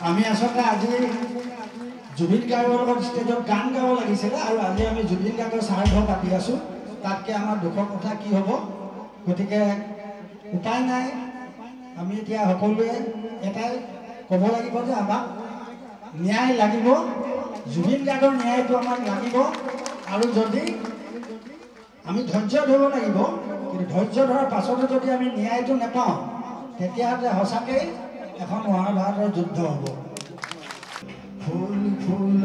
আমি আসলে আজি জুবিন গাৰ্গৰ লগত ষ্টেজত গান গাব লাগিছিলে আৰু আজি আমি জুবিন গাৰ্গৰ শ্ৰাদ্ধ পাতি আছোঁ। তাতকৈ আমাৰ দুখৰ কথা কি হ'ব? গতিকে উপায় নাই, আমি এতিয়া সকলোৱে এটাই ক'ব লাগিব যে আমাক ন্যায় লাগিব, জুবিন গাৰ্গৰ ন্যায়টো আমাক লাগিব। আৰু যদি আমি ধৈৰ্য ধৰিব লাগিব, কিন্তু ধৈৰ্য ধৰাৰ পাছতো যদি আমি ন্যায়টো নাপাওঁ, তেতিয়াহ'লে সঁচাকৈ এখন মহাভাৰতৰ যুদ্ধ হ'ব। ফুল ফুল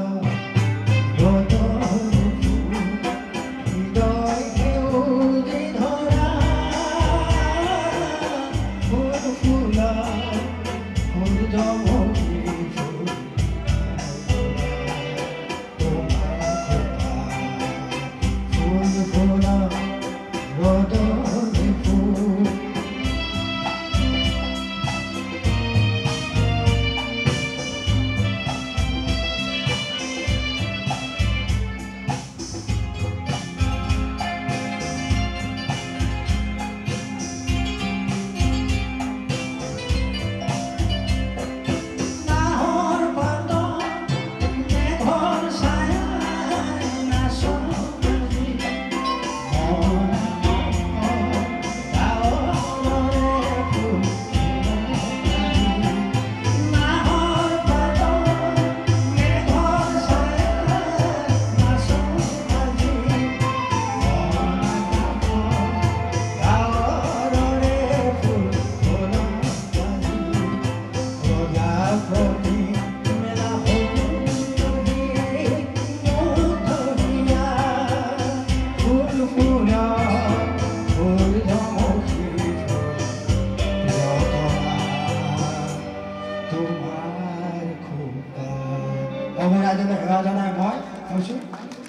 মই